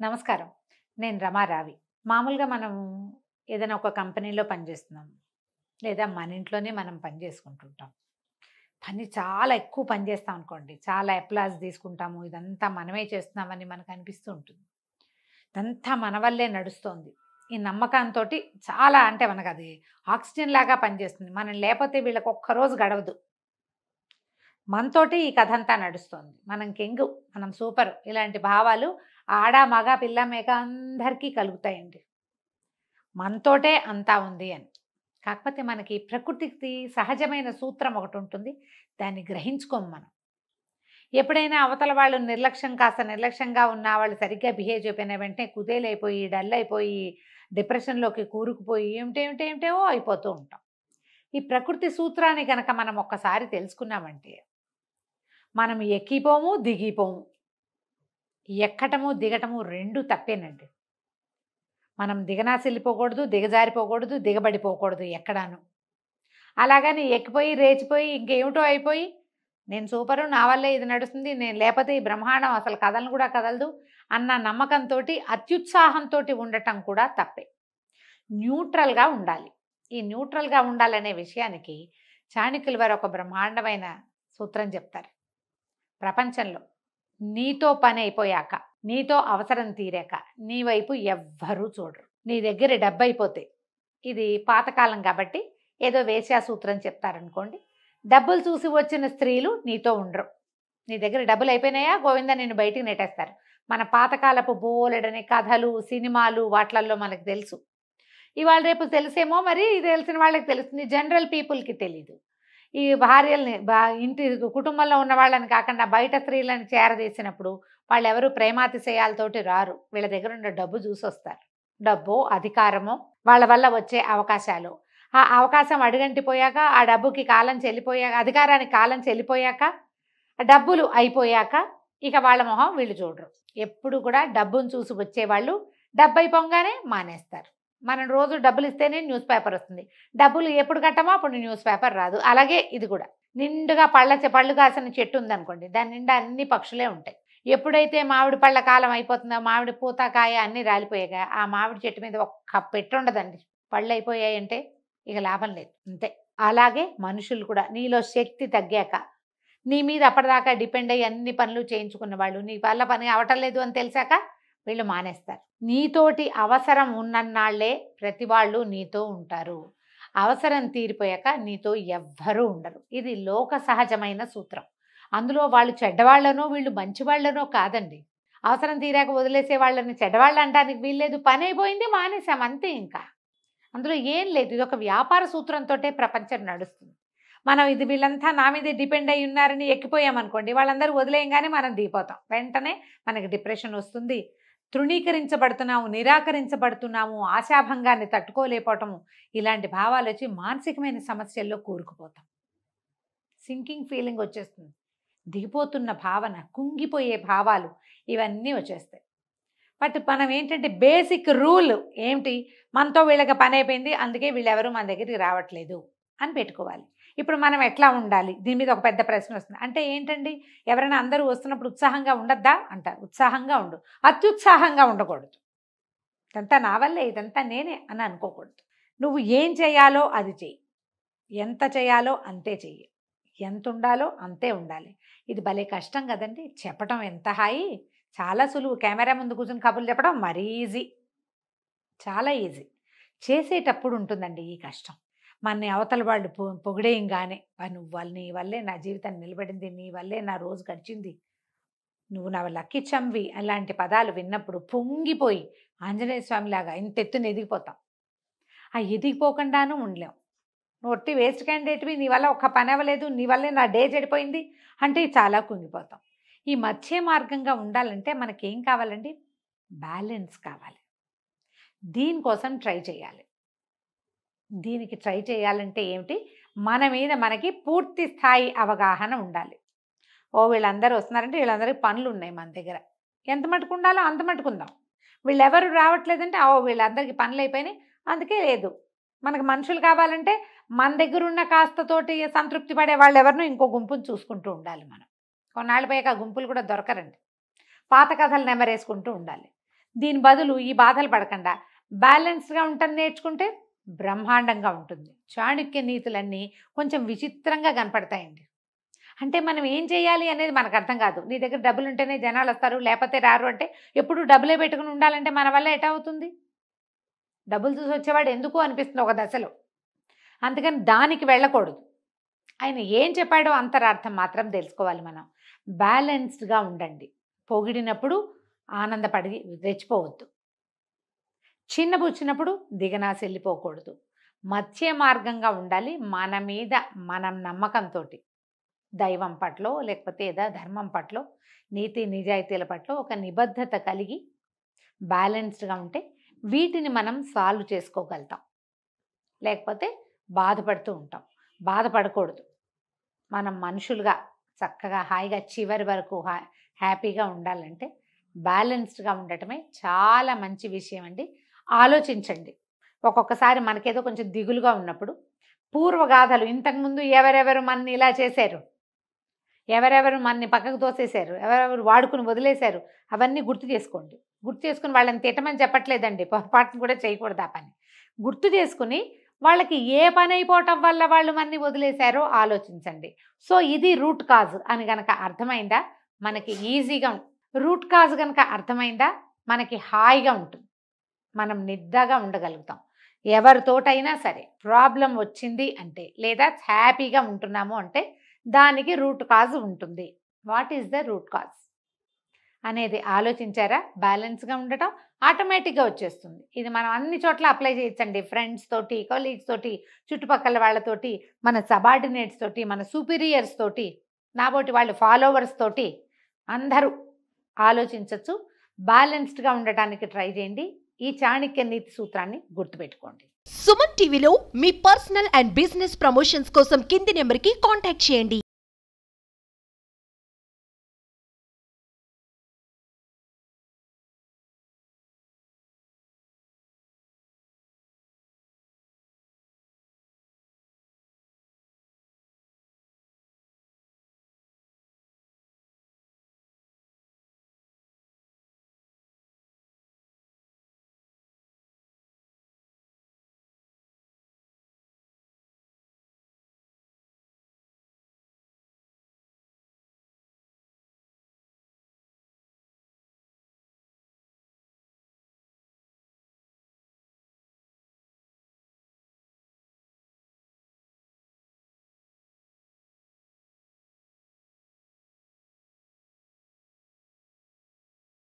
నమస్కారం. నేను రమారావి. మామూలుగా మనం ఏదైనా ఒక కంపెనీలో పనిచేస్తున్నాం. లేదా మన ఇంట్లోనే మనం పని చేసుకుంటుంటాం. పని చాలా ఎక్కువ పని చేస్తాం అనుకోండి. చాలా అప్లాజ్ తీసుకుంటాము. ఇదంతా మనమే చేస్తున్నామని మనకు అనిపిస్తూ ఉంటుంది. ఇదంతా మన వల్లే నడుస్తోంది. ఈ నమ్మకంతోటి చాలా అంటే మనకది ఆక్సిజన్ లాగా పనిచేస్తుంది. మనం లేపోతే వీళ్ళకి ఒక్కరోజు గడవదు. మనతోటి ఈ కథంతా నడుస్తోంది. మనం కింగు, మనం సూపరు. ఇలాంటి భావాలు ఆడ, మగ, పిల్ల, మేక అందరికీ కలుగుతాయండి. మనతోటే అంతా ఉంది అని. కాకపోతే మనకి ప్రకృతికి సహజమైన సూత్రం ఒకటి ఉంటుంది. దాన్ని గ్రహించుకోము మనం. ఎప్పుడైనా అవతల వాళ్ళు కాస్త నిర్లక్ష్యంగా ఉన్న వాళ్ళు సరిగ్గా బిహేవ్ చేయకపోయిన వెంటనే కుదేలైపోయి, డల్ అయిపోయి, డిప్రెషన్‌లోకి కూరుకుపోయి ఏమిటేమిటేమిటేవో అయిపోతూ ఉంటాం. ఈ ప్రకృతి సూత్రాన్ని గనక మనం ఒక్కసారి తెలుసుకున్నామంటే మనం ఎక్కిపోము, దిగిపోము. ఎక్కటము, దిగటము 2 తప్పేనండి. మనం దిగనాసిల్లిపోకూడదు, దిగజారిపోకూడదు, దిగబడిపోకూడదు ఎక్కడాను. అలాగని ఎక్కిపోయి, రేచిపోయి ఇంకేమిటో అయిపోయి, నేను సూపరు, నా వల్లే ఇది నడుస్తుంది, నేను లేకపోతే ఈ బ్రహ్మాండం అసలు కదలను కూడా కదలదు అన్న నమ్మకంతోటి, అత్యుత్సాహంతోటి ఉండటం కూడా తప్పే. న్యూట్రల్‌గా ఉండాలి. ఈ న్యూట్రల్‌గా ఉండాలనే విషయానికి చాణక్యుల వారు ఒక బ్రహ్మాండమైన సూత్రం చెప్తారు. ప్రపంచంలో నీతో పని అయిపోయాక, నీతో అవసరం తీరాక నీ వైపు ఎవ్వరూ చూడరు. నీ దగ్గర డబ్బైపోతే, ఇది పాతకాలం కాబట్టి ఏదో వేశ్యా సూత్రం చెప్తారనుకోండి. డబ్బులు చూసి వచ్చిన స్త్రీలు నీతో ఉండరు. నీ దగ్గర డబ్బులు అయిపోయినాయా గోవింద నిన్ను బయటికి నెట్టేస్తారు. మన పాతకాలపు బోలెడని కథలు, సినిమాలు వాట్లల్లో మనకు తెలుసు. ఇవాళ రేపు తెలిసేమో, మరి తెలిసిన వాళ్ళకి తెలుస్తుంది, జనరల్ పీపుల్కి తెలీదు. ఈ భార్యల్ని ఇంటి కుటుంబంలో ఉన్న వాళ్ళని కాకుండా బయట స్త్రీలను చేరదీసినప్పుడు వాళ్ళెవరు ప్రేమాతిశయాలతోటి రారు. వీళ్ళ దగ్గర ఉన్న డబ్బు చూసొస్తారు. డబ్బో, అధికారమో, వాళ్ళ వల్ల వచ్చే అవకాశాలు. ఆ అవకాశం అడుగంటిపోయాక, ఆ డబ్బుకి కాలం చెల్లిపోయాక, అధికారానికి కాలం చెల్లిపోయాక, డబ్బులు అయిపోయాక ఇక వాళ్ళ మొహం వీళ్ళు చూడరు. ఎప్పుడు కూడా డబ్బును చూసి వచ్చేవాళ్ళు డబ్బైపోగానే మానేస్తారు. మనం రోజు డబ్బులు ఇస్తేనే న్యూస్ పేపర్ వస్తుంది. డబ్బులు ఎప్పుడు కట్టమో అప్పుడు న్యూస్ పేపర్ రాదు. అలాగే ఇది కూడా. నిండుగా పళ్ళు కాసిన చెట్టు ఉందనుకోండి, దాని నిండా అన్ని పక్షులే ఉంటాయి. ఎప్పుడైతే మామిడి పళ్ళ కాలం అయిపోతుందో, మామిడి పూత, కాయ అన్నీ రాలిపోయాక ఆ మామిడి చెట్టు మీద ఒక్క పెట్టు ఉండదండి. పళ్ళు అయిపోయాయంటే ఇక లాభం లేదు, అంతే. అలాగే మనుషులు కూడా నీలో శక్తి తగ్గాక, నీ మీద అప్పటిదాకా డిపెండ్ అయ్యి అన్ని పనులు చేయించుకున్న వాళ్ళు నీ వల్ల పని అవటం లేదు అని తెలిసాక వీళ్ళు మానేస్తారు. నీతోటి అవసరం ఉన్నన్నాళ్లే ప్రతి వాళ్ళు నీతో ఉంటారు. అవసరం తీరిపోయాక నీతో ఎవ్వరూ ఉండరు. ఇది లోక సహజమైన సూత్రం. అందులో వాళ్ళు చెడ్డవాళ్లనో వీళ్ళు మంచివాళ్లనో కాదండి. అవసరం తీరాక వదిలేసే వాళ్ళని చెడ్డవాళ్ళు అనడానికి వీల్లేదు. పని అయిపోయింది, మానేసాం, అంతే. ఇంకా అందులో ఏం లేదు. ఇది ఒక వ్యాపార సూత్రంతో ప్రపంచం నడుస్తుంది. మనం ఇది వీళ్ళంతా నా మీద డిపెండ్ అయి ఉన్నారని ఎక్కిపోయామనుకోండి, వాళ్ళందరూ వదిలేయంగానే మనం దిగిపోతాం. వెంటనే మనకి డిప్రెషన్ వస్తుంది. తృణీకరించబడుతున్నాము, నిరాకరించబడుతున్నాము, ఆశాభంగాన్ని తట్టుకోలేకపోవటము, ఇలాంటి భావాలు వచ్చి మానసికమైన సమస్యల్లో కూరుకుపోతాం. సింకింగ్ ఫీలింగ్ వచ్చేస్తుంది. దిగిపోతున్న భావన, కుంగిపోయే భావాలు ఇవన్నీ వచ్చేస్తాయి. బట్ మనం ఏంటంటే బేసిక్ రూల్ ఏమిటి, మనతో వీళ్ళకి పని అయిపోయింది, అందుకే వీళ్ళెవరూ మన దగ్గరికి రావట్లేదు అని పెట్టుకోవాలి. ఇప్పుడు మనం ఎట్లా ఉండాలి, దీని మీద ఒక పెద్ద ప్రశ్న వస్తుంది. అంటే ఏంటండి, ఎవరైనా అందరూ వస్తున్నప్పుడు ఉత్సాహంగా ఉండద్దా అంటారు. ఉత్సాహంగా ఉండు, అత్యుత్సాహంగా ఉండకూడదు. ఇదంతా నా వల్లే, ఇదంతా నేనే అని అనుకోకూడదు. నువ్వు ఏం చేయాలో అది చెయ్యి, ఎంత చేయాలో అంతే చెయ్యి, ఎంత ఉండాలో అంతే ఉండాలి. ఇది భలే కష్టం కదండి. చెప్పటం ఎంత హాయి, చాలా సులువు. కెమెరా ముందు కూర్చొని కబుర్లు చెప్పడం మరీ ఈజీ, చాలా ఈజీ. చేసేటప్పుడు ఉంటుందండి ఈ కష్టం. మనని అవతల వాళ్ళు పొగిడేయంగానే, నువ్వు నీ వల్లే నా జీవితం నిలబడింది, నీ వల్లే నా రోజు గడిచింది, నువ్వు నా లక్కీ చంవి అలాంటి పదాలు విన్నప్పుడు పొంగిపోయి ఆంజనేయ స్వామిలాగా ఇంత ఎత్తున ఎదిగిపోతాం. ఆ ఎదిగిపోకుండానూ ఉండలేం. నువ్వు ఒట్టి వేస్ట్ క్యాండిడేట్వి, నీ వల్ల ఒక్క పని అవ్వలేదు, నీ వల్లే నా డే చెడిపోయింది అంటే చాలా కుంగిపోతాం. ఈ మధ్య మార్గంగా ఉండాలంటే మనకేం కావాలండి, బ్యాలెన్స్ కావాలి. దీనికోసం ట్రై చేయాలి. దీనికి ట్రై చేయాలంటే ఏమిటి, మన మీద మనకి పూర్తి స్థాయి అవగాహన ఉండాలి. వీళ్ళందరూ వస్తున్నారంటే వీళ్ళందరికీ పనులు ఉన్నాయి మన దగ్గర, ఎంత మటుకు ఉండాలో అంత మటుకుందాం. వీళ్ళెవరు రావట్లేదంటే వీళ్ళందరికీ పనులు అయిపోయినాయి, అందుకే లేదు. మనకు మనుషులు కావాలంటే మన దగ్గర ఉన్న కాస్తతోటి సంతృప్తి పడే వాళ్ళు ఎవరినో ఇంకో గుంపును చూసుకుంటూ ఉండాలి. మనం కొన్నాళ్ళు పోయాక ఆ గుంపులు కూడా దొరకరండి. పాత కథలు నెమరేసుకుంటూ ఉండాలి. దీని బదులు ఈ బాధలు పడకుండా బ్యాలెన్స్డ్గా ఉంటుంది నేర్చుకుంటే బ్రహ్మాండంగా ఉంటుంది. చాణక్య నీతులన్నీ కొంచెం విచిత్రంగా కనపడతాయండి. అంటే మనం ఏం చేయాలి అనేది మనకు అర్థం కాదు. నీ దగ్గర డబ్బులు ఉంటేనే జనాలు వస్తారు, లేకపోతే రారు అంటే ఎప్పుడు డబ్బులే పెట్టుకుని ఉండాలంటే మన వల్ల ఎటా అవుతుంది? డబ్బులు చూసి వచ్చేవాడు ఎందుకు అనిపిస్తుంది ఒక దశలో. అందుకని దానికి వెళ్ళకూడదు. ఆయన ఏం చెప్పాడో అంతరార్థం మాత్రం తెలుసుకోవాలి మనం. బ్యాలెన్స్డ్గా ఉండండి. పొగిడినప్పుడు ఆనందపడి రెచ్చిపోవద్దు, చిన్నబుచ్చినప్పుడు దిగనాసి వెళ్ళిపోకూడదు. మధ్య మార్గంగా ఉండాలి. మన మీద మనం నమ్మకంతో, దైవం పట్ల లేకపోతే ఏదో ధర్మం పట్ల, నీతి నిజాయితీల పట్ల ఒక నిబద్ధత కలిగి బ్యాలెన్స్డ్గా ఉంటే వీటిని మనం సాల్వ్ చేసుకోగలుగుతాం. లేకపోతే బాధపడుతూ ఉంటాం. బాధపడకూడదు. మనం మనుషులుగా చక్కగా హాయిగా చివరి వరకు హ్యాపీగా ఉండాలంటే బ్యాలెన్స్డ్గా ఉండటమే చాలా మంచి విషయం అండి. ఆలోచించండి. ఒక్కొక్కసారి మనకేదో కొంచెం దిగులుగా ఉన్నప్పుడు పూర్వగాథలు, ఇంతకుముందు ఎవరెవరు మనని ఇలా చేశారు, ఎవరెవరు మనని పక్కకు తోసేశారు, ఎవరెవరు వాడుకుని వదిలేశారు, అవన్నీ గుర్తు చేసుకోండి. గుర్తు చేసుకుని వాళ్ళని తిట్టమని చెప్పట్లేదండి, పొరపాటును కూడా చేయకూడదు ఆ పని. గుర్తు చేసుకుని వాళ్ళకి ఏ పని అయిపోవటం వల్ల వాళ్ళు మనని వదిలేశారో ఆలోచించండి. సో ఇది రూట్ కాజ్ అని కనుక అర్థమైందా మనకి ఈజీగా, రూట్ కాజ్ కనుక అర్థమైందా మనకి హాయిగా ఉంటుంది. మనం నిద్రగా ఉండగలుగుతాం. ఎవరితోటైనా సరే ప్రాబ్లం వచ్చింది అంటే, లేదా హ్యాపీగా ఉంటున్నాము అంటే దానికి రూట్ కాజ్ ఉంటుంది. What is the root cause అనేది ఆలోచించారా? బ్యాలెన్స్గా ఉండటం ఆటోమేటిక్గా వచ్చేస్తుంది. ఇది మనం అన్ని చోట్ల అప్లై చేయొచ్చండి. ఫ్రెండ్స్ తోటి, కొలీగ్స్ తోటి, చుట్టుపక్కల వాళ్ళతోటి, మన సబార్డినేట్స్ తోటి, మన సుపీరియర్స్ తోటి, నాబోటి వాళ్ళు ఫాలోవర్స్ తోటి అందరూ ఆలోచించవచ్చు. బ్యాలెన్స్డ్గా ఉండటానికి ట్రై చేయండి. ఈ చాణక్య నీతి సూత్రాన్ని గుర్తుపెట్టుకోండి. సుమన్ టీవీలో మీ పర్సనల్ అండ్ బిజినెస్ ప్రమోషన్స్ కోసం కింది నెంబర్కి కాంటాక్ట్ చేయండి.